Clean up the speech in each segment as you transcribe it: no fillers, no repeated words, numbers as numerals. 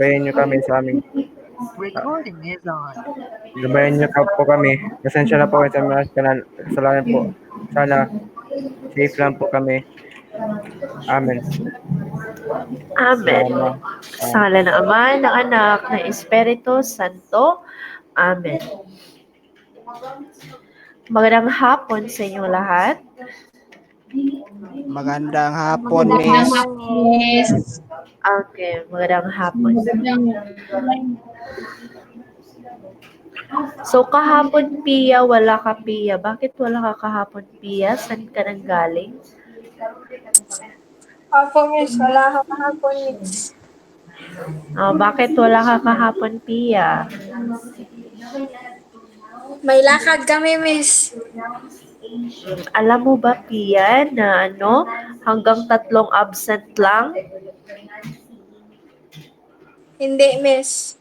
Gabayan niyo kami sa aming Recording is on. gabayan niyo po kami. Pasensya na po sa mga kasalanan po. Sana safe lang po kami. Amen. Amen. Sama. Sa ngalan ng Ama, ng Anak, ng Espiritu Santo. Amen. Magandang hapon sa inyong lahat. Magandang hapon, Miss. Miss. Okay, magandang hapon. So, kahapon, Pia, wala ka, Pia. Bakit wala ka kahapon, Pia? Saan ka nang galing? Opo, Miss. Wala ako kahapon, Miss. Oh, bakit wala ka kahapon, Pia? May lakad kami, Miss. Alam mo ba, Pia, na hanggang 3 absent lang? Hindi, Miss.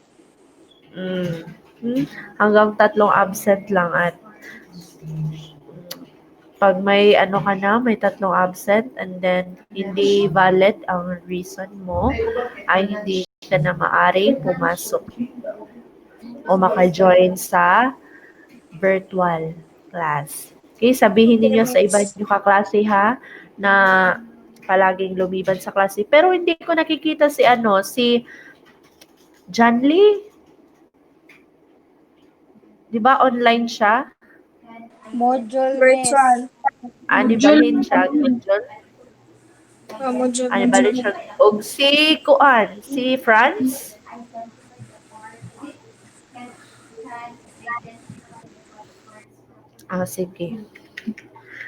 Hanggang 3 absent lang at pag may may 3 absent and then hindi valid ang reason mo, ay hindi ka na maaari pumasok o maka-join sa virtual class. Okay, sabihin niyo sa iba niyo kaklase ha, na palaging lumiban sa klase. Pero hindi ko nakikita si si John Lee. Di ba online siya? Module, virtual. Ani balhin siya, module. Module. Ani balhin siya. Og si Kuan, si Franz. Sige.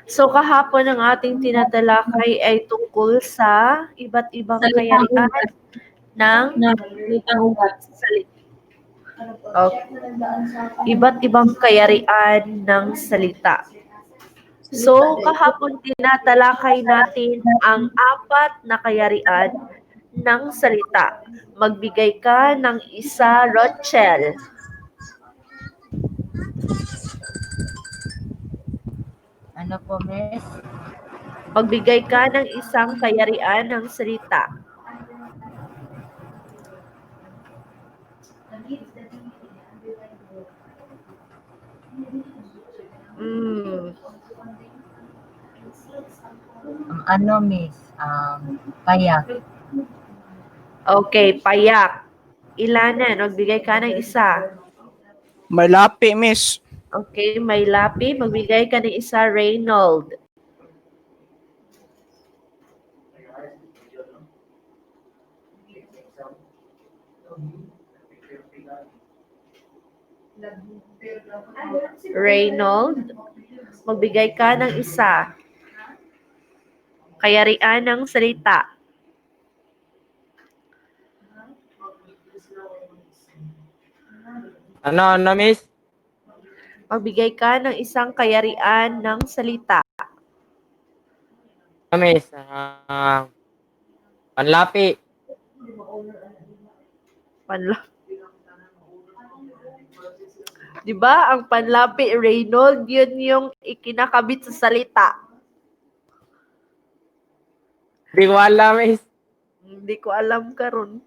So, kahapon ang ating tinatalakay ay tungkol sa iba't ibang kayarian ng salita. Okay. Iba't ibang kayarian ng salita. So, kahapon tinatalakay natin ang 4 na kayarian ng salita. Magbigay ka ng isa, Rochelle. Ano po, Miss? Magbigay ka ng isang kayarian ng salita. Ano, Miss? Payak. Okay, payak. Ilanan, magbigay ka ng isa. May lapi, Miss. Okay, may lapi. Magbigay ka ng isa, Reynold. Reynold, magbigay ka ng isa. Kayarian ng salita. Ano, Miss? Magbigay ka ng isang kayarian ng salita. Miss, panlapi. Panlapi. Diba, ang panlapi, Reynold, yun yung ikinakabit sa salita. Hindi ko alam, Miss. Hindi ko alam karon.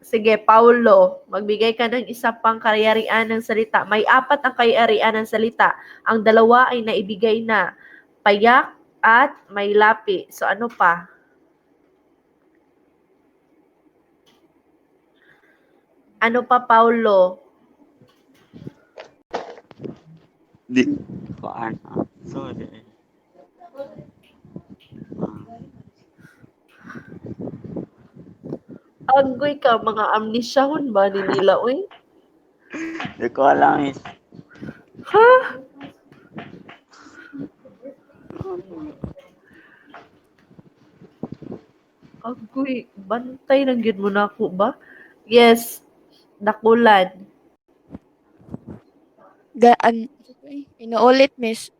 Sige, Paulo, magbigay ka ng isa pang kayarian ng salita. May 4 ang kayarian ng salita. Ang 2 ay naibigay na. Payak at may lapi. So, ano pa? Ano pa, Paulo? Sorry. Agoy ka, mga amnesyahon ba ni nila, uy? Hindi ko alam, Miss. Ha? Agoy, bantay lang yun mo na ako ba? Yes, dakulan. Inuulit, Miss.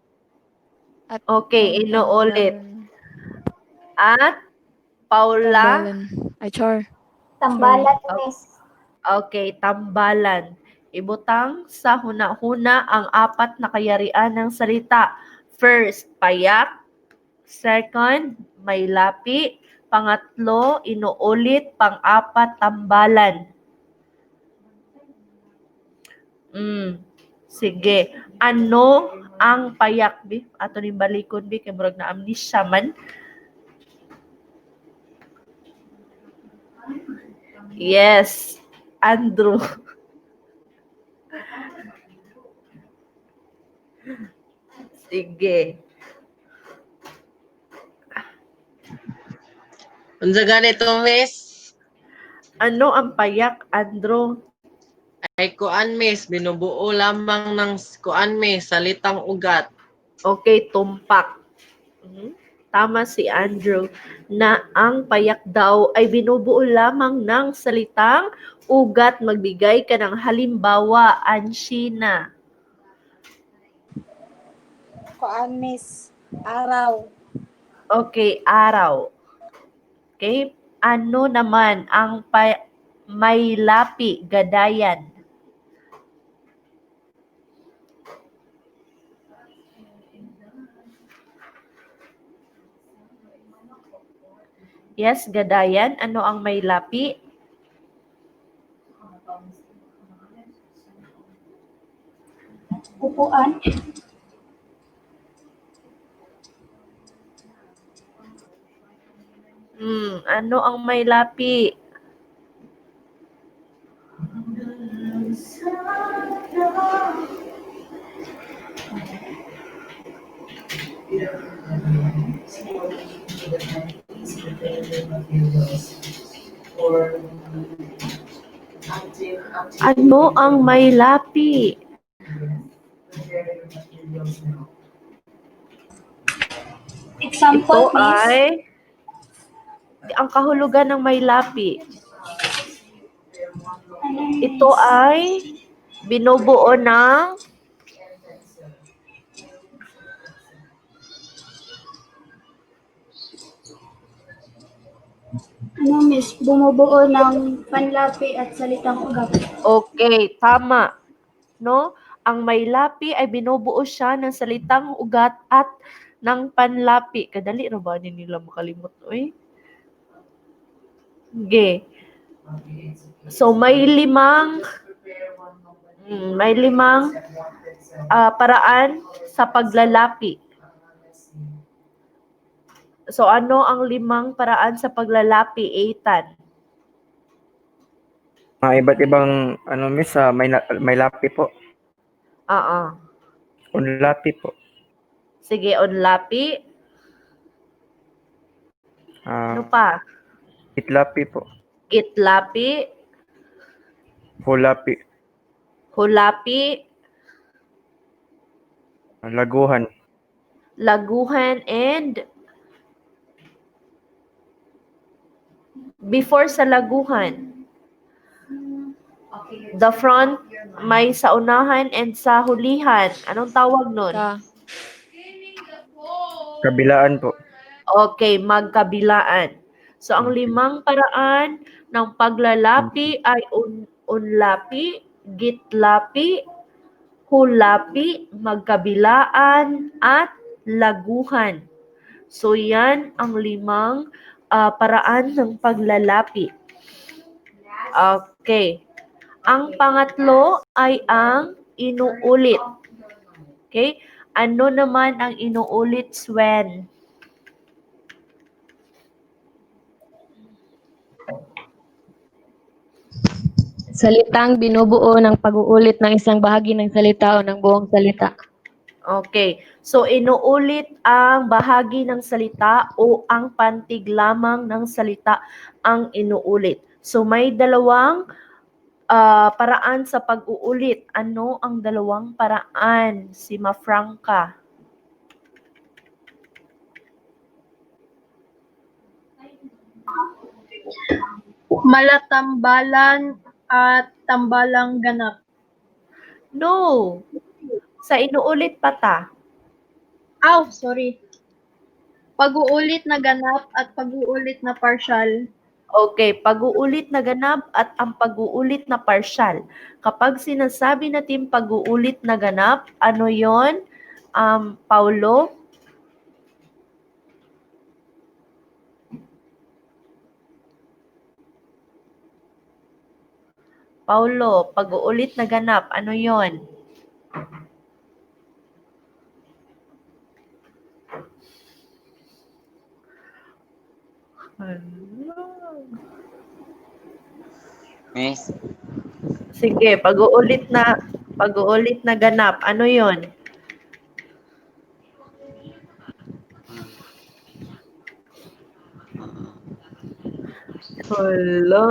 At okay, inuulit. At Paula? Tambalan. Ay, char. Tambalan, Miss. Okay, tambalan. Ibutang sa huna-huna ang 4 na kayarian ng salita. First, payak. Second, may lapi. Pangatlo, inuulit. Pang-apat, tambalan. Sige. Ano ang payak, bi? Ato ni balikon, bi, kay murag na amnesia man. Yes, Andrew. Sige. Unsa ganito, miss? Ano ang payak, Andrew? Ay kuan, miss. Binubuo lamang ng kuan, miss. Salitang ugat. Okay, tumpak. Tama si Andrew na ang payak daw ay binubuo lamang ng salitang ugat. Magbigay ka ng halimbawa, Anshina. Kuan, miss. Araw. Okay, araw. Okay, ano naman ang may lapi, gadayan? Yes, gadayan. Ano ang may lapi? Upuan. Ano ang may lapi? Ano ang may lapi? Example, Ito ay ang kahulugan ng may lapi. Ito ay binubuo ng Ano, miss? Bumubuo ng panlapi at salitang ugat. okay, tama. No? Ang may lapi ay binubuo siya ng salitang ugat at ng panlapi. Kadali ra ba nila makalimot? Oy? Okay. So may limang paraan sa paglalapi. So ano ang limang paraan sa paglalapi, Ethan? Iba't ibang miss, may lapi po. Unlapi po. Sige, unlapi. Ano pa? Itlapi po. Gitlapi, Hulapi. hulapi, Laguhan. laguhan, and before sa laguhan. The front, may sa unahan and sa hulihan. Anong tawag nun? Kabilaan po. Okay, magkabilaan. So, ang limang paraan ng paglalapi ay unlapi, gitlapi, hulapi, magkabilaan, at laguhan. So, yan ang limang paraan ng paglalapi. Okay. Ang pangatlo ay ang inuulit. Okay? Ano naman ang inuulit, Swen? Salitang binubuo ng pag-uulit ng isang bahagi ng salita o ng buong salita. Okay. So, inuulit ang bahagi ng salita o ang pantig lamang ng salita ang inuulit. So, may dalawang paraan sa pag-uulit. Ano ang dalawang paraan? Si Mafranca. Malatambalan at tambalang ganap. No. Sa inuulit pa ta. Sorry. Pag-uulit na ganap at pag-uulit na partial. Okay, pag-uulit na ganap at ang pag-uulit na partial. Kapag sinasabi natin pag-uulit na ganap, ano yon? Paulo? Paulo, pag-uulit na ganap, ano yon? Miss, Sige, pag-uulit na ganap, ano yon? Hala.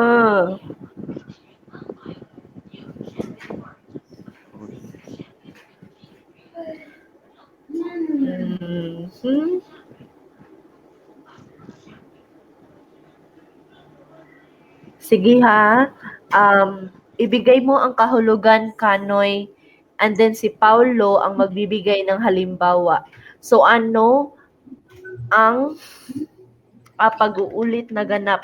Mhm. Sige ha. Ibigay mo ang kahulugan, Kanoy, and then si Paulo ang magbibigay ng halimbawa. So ano ang pag-uulit na ganap?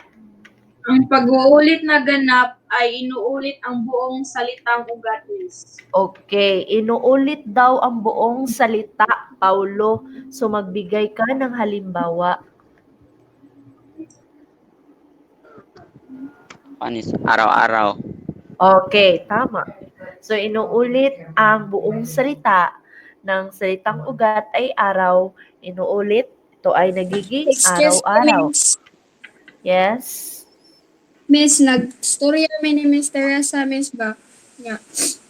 Ang pag-uulit na ganap ay inuulit ang buong salitang ugat, Miss. Okay, inuulit daw ang buong salita, Paulo. So magbigay ka ng halimbawa. panis, araw-araw. Okay, tama. So inuulit ang buong salita ng salitang ugat ay araw. Inuulit, ito ay nagiging araw-araw. Yes. Miss, nag-storya mi ni Miss Teresa, Miss ba?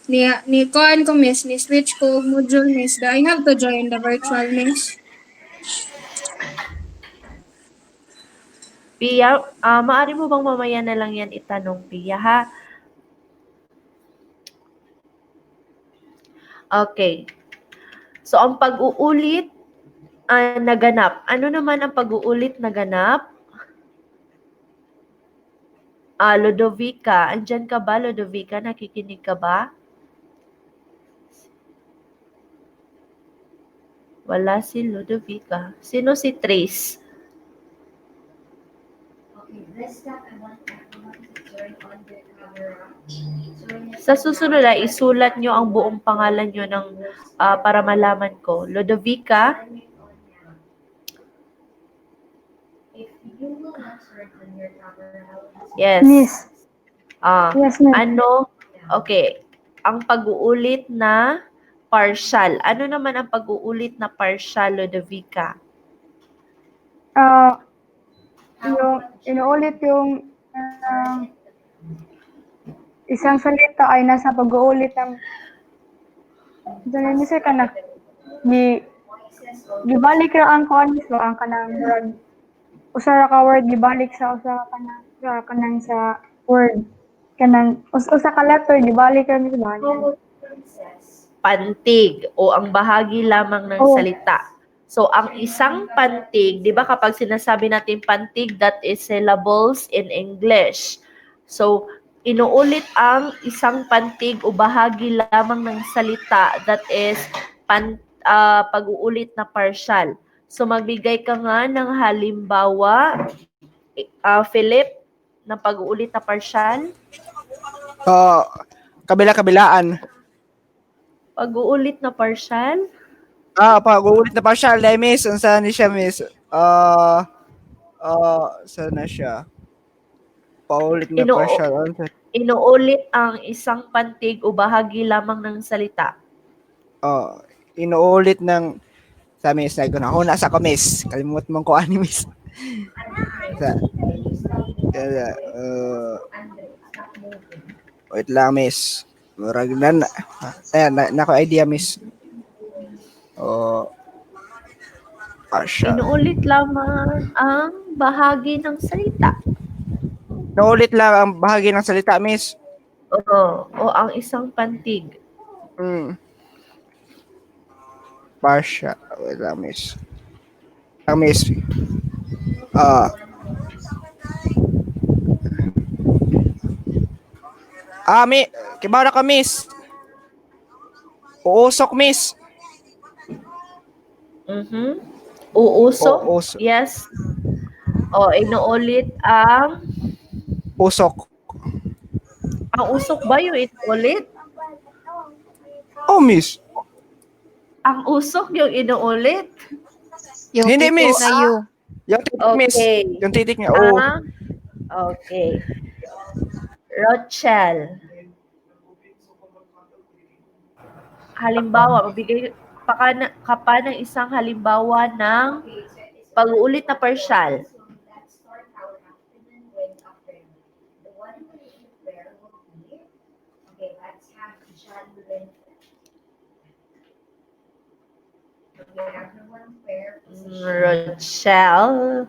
Yeah. Ni kuan ko, Miss, ni switch ko module, Miss. I have to join the virtual, Miss. Pia, maaari mo bang mamaya na lang yan itanong, Pia, ha? Okay. So, ang pag-uulit na ganap. Ano naman ang pag-uulit na ganap? Lodovica. Andyan ka ba, Lodovica? Nakikinig ka ba? Wala si Lodovica. Sino si Trace? Sa susunod ay isulat nyo ang buong pangalan nyo ng, para malaman ko. Lodovica? Yes. Miss. Yes, ano? Okay. Ang pag-uulit na partial. Ano naman ang pag-uulit na partial, Lodovica? Yung inuulit yung isang salita ay nasa pag-uulit ng dali ka na gibalik ra ang kuan mismo ang kanang murag usa ra ka word gibalik sa usa kanang sa word kanang usa ka letter gibalik ra mismo. Pantig o ang bahagi lamang ng salita. So, ang isang pantig, di ba kapag sinasabi natin pantig, that is syllables in English. So, inuulit ang isang pantig o bahagi lamang ng salita, that is pag-uulit na partial. So, magbigay ka nga ng halimbawa, Philip, ng pag-uulit na partial. Kabila-kabilaan. Pag-uulit na partial? Pag-uulit na partial, miss. Saan siya, miss? Saan na siya? Paulit na partial. Inuulit ang isang pantig o bahagi lamang ng salita. Inuulit ng sa miss. Naguna sa ko, miss. Kalimut mong ko ani, miss. Wait lang, miss. Murag na. Ayan, nako idea, miss. Inuulit lamang ang bahagi ng salita. Inuulit lang ang bahagi ng salita, miss. O ang isang pantig. Partial. Wait lang, miss. Miss. Kibara ka, miss. Uusok, miss. Uusok? Yes. Inuulit ang usok. Ang usok ba yung inuulit? Miss. Ang usok yung inuulit? Yung hindi, miss. Yung titik, miss. Yung titik niya, Okay. Rochelle. halimbawa, magbigay ka pa ng isang halimbawa ng pag-uulit na partial. Rochelle.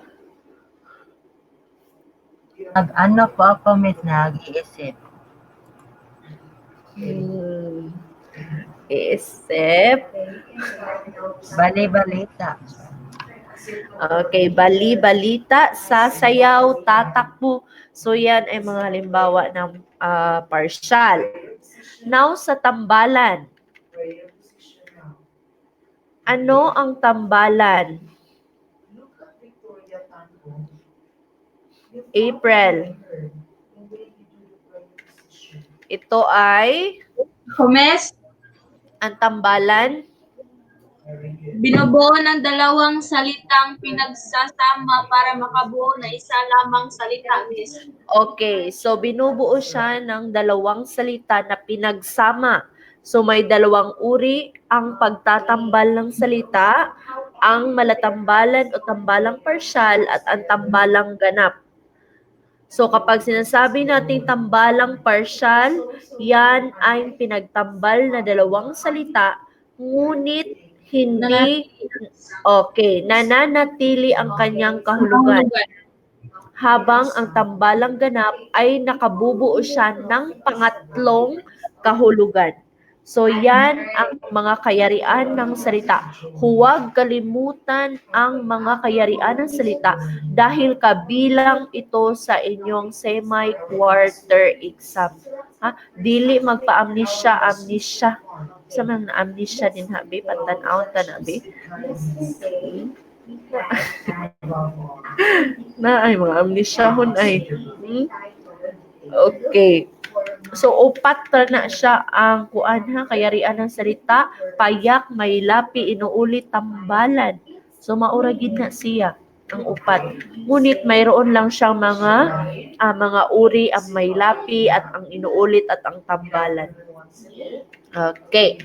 Ano po ako, Miss, nag-iisip. Isip. Bali-balita. Okay, bali-balita, sasayaw, tatakbo. So yan ay mga halimbawa ng partial. Now sa tambalan. Ano ang tambalan? April. Ito ay Miss, ang tambalan. binubuo ng dalawang salitang pinagsasama para makabuo na isa lamang salita, Miss. Okay, so binubuo siya ng dalawang salita na pinagsama. So may dalawang uri ang pagtatambal ng salita, ang malatambalan o tambalang partial at ang tambalang ganap. So kapag sinasabi natin tambalang partial, yan ay pinagtambal na dalawang salita, ngunit hindi nananatili ang kanyang kahulugan. Habang ang tambalang ganap ay nakabubuo siya ng pangatlong kahulugan. So yan ang mga kayarian ng salita. Huwag kalimutan ang mga kayarian ng salita dahil kabilang ito sa inyong semi-quarter exam. Dili magpa-amnesia. Sa mga amnesia din habi, pantanaw tanabi. Na ay mga amnesyahon ay. Okay. So upat na siya ang kuan kayarian ng salita, payak, may lapi, inuulit, tambalan. So maura gid na siya ang upat. Ngunit mayroon lang siyang mga uri ang may lapi at ang inuulit at ang tambalan. Okay.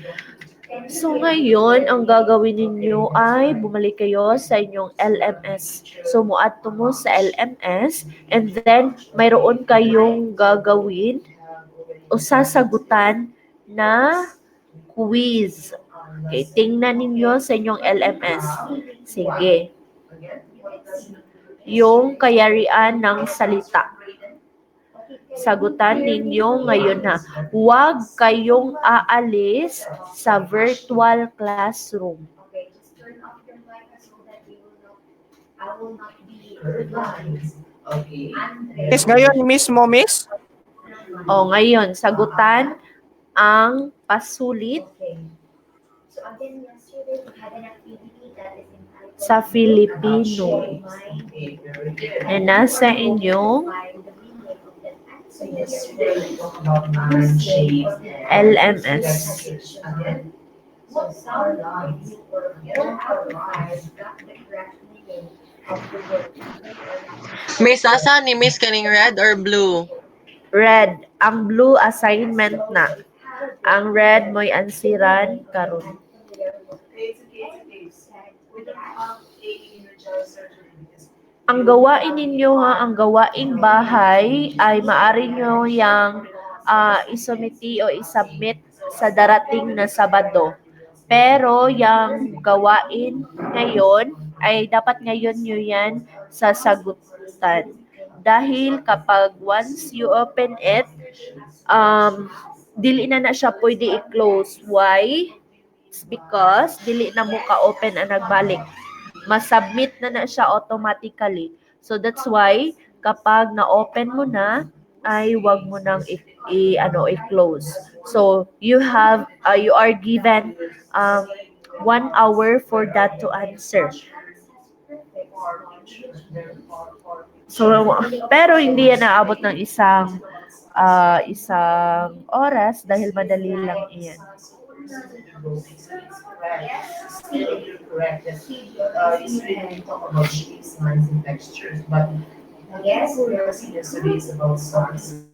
So ngayon, ang gagawin ninyo ay bumalik kayo sa inyong LMS. So muadto mo sa LMS and then mayroon kayong gagawin o sasagutan na quiz. Okay, tingnan ninyo sa inyong LMS. Sige. Yung kayarian ng salita. Sagutan ninyo ngayon na. Huwag kayong aalis sa virtual classroom. Miss, ngayon mismo, Miss? O ngayon, sagutan ang pasulit sa Filipino na nasa inyong LMS. Miss, asa ni Miss kaning red or blue? Red. Ang blue assignment na. Ang red mo'y ansiran karon. Ang gawain ninyo ang gawaing bahay ay maaari nyo yang isumiti o isubmit sa darating na Sabado. Pero yung gawain ngayon ay dapat ngayon nyo yan sasagutan. Dahil kapag once you open it, dili na siya pwede i-close. Why? It's because dili na mo ka-open ang nagbalik. Masubmit na siya automatically. So that's why kapag na-open mo na ay wag mo nang i-close. So you are given 1 hour for that to answer. So pero hindi yan naabot ng isang oras dahil madali lang iyan. Yes, we never see the studies about stars.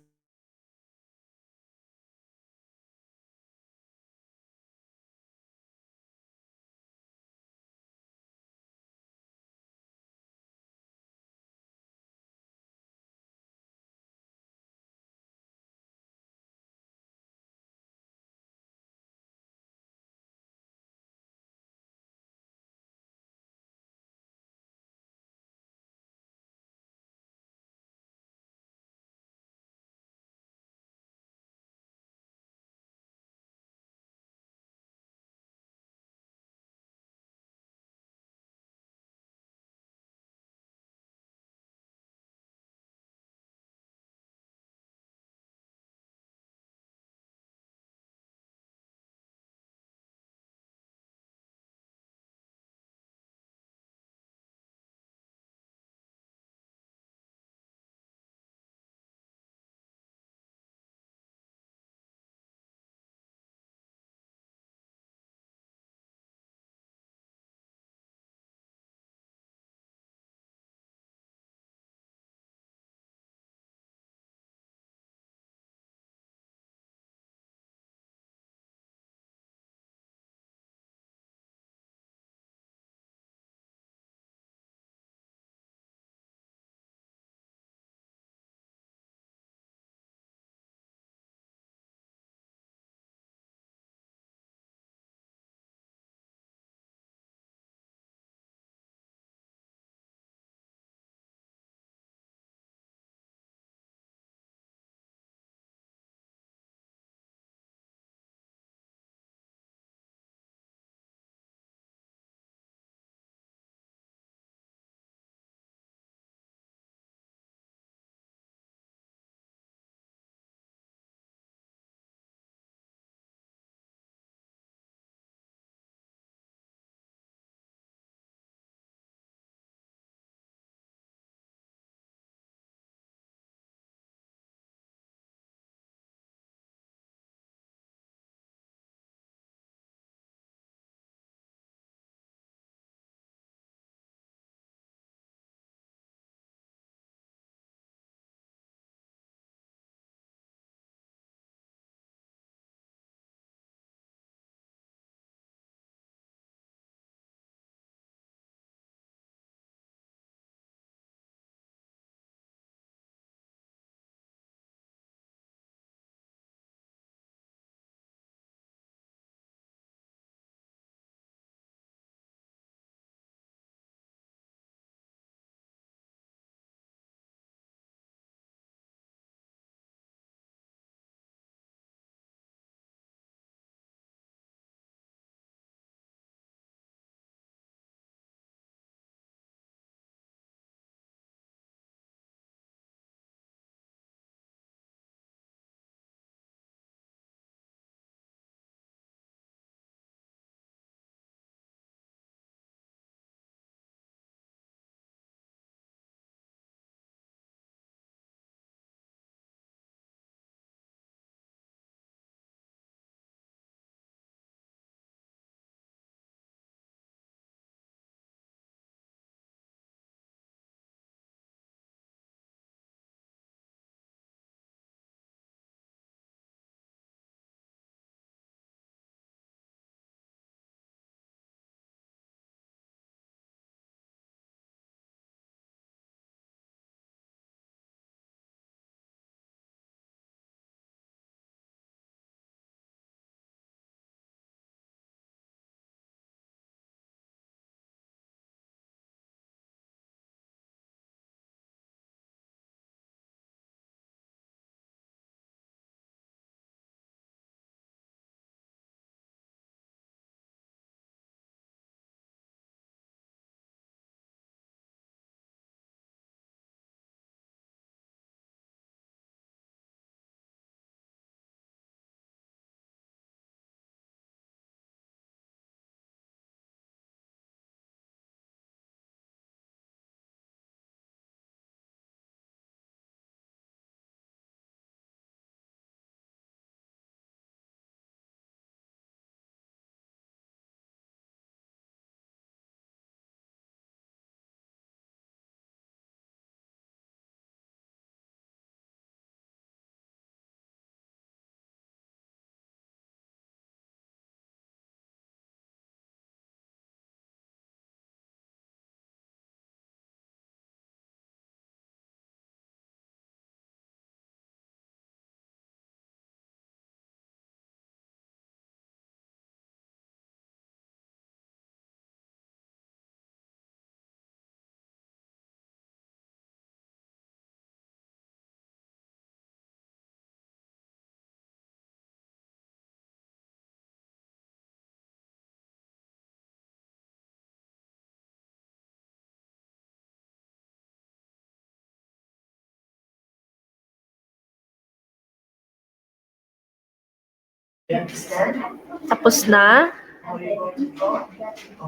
You understand? Tapos na? How you going to talk?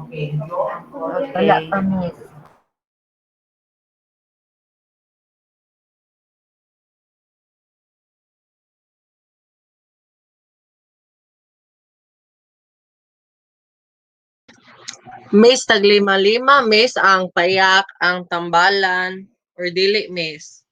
Okay, draw and color. Wala Okay. pa, miss. Miss, taglima-lima, miss, ang payak, ang tambalan, or dili, miss.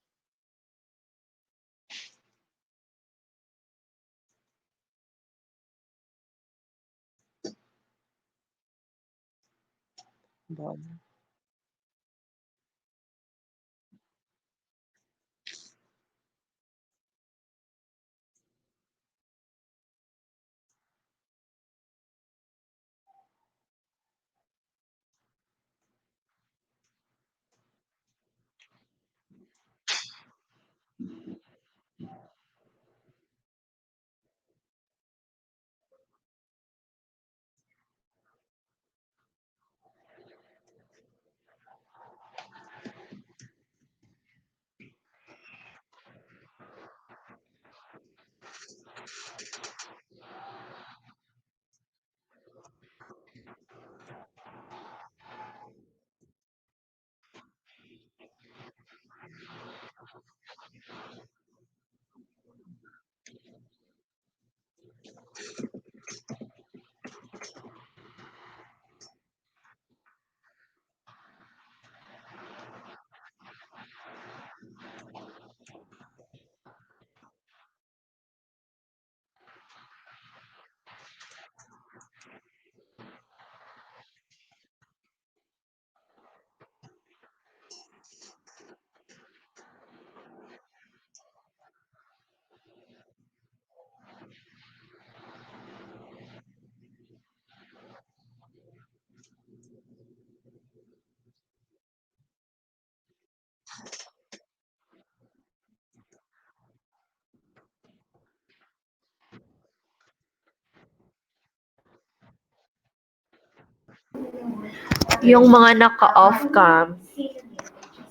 Yung mga naka-off cam,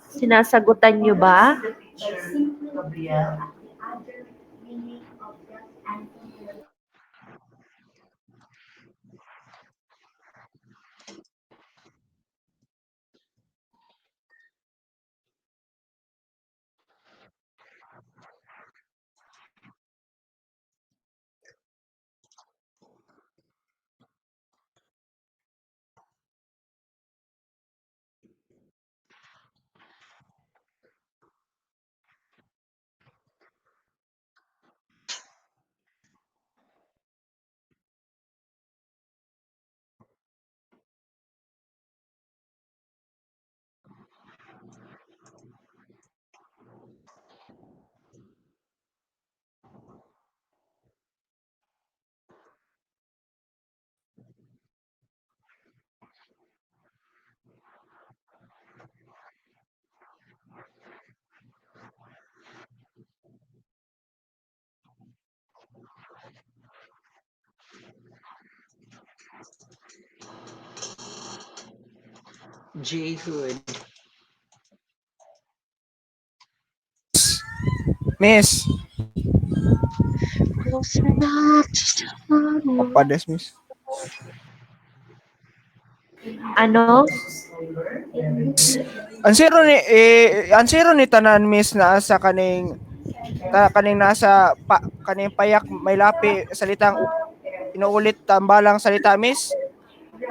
sinasagutan nyo ba? Gabriel. J-Hood. Miss. Papadas, miss. Ano? Ang zero ni tanan, miss, na sa kaning nasa kaning payak may lapi salitang inuulit tambalang salita, miss.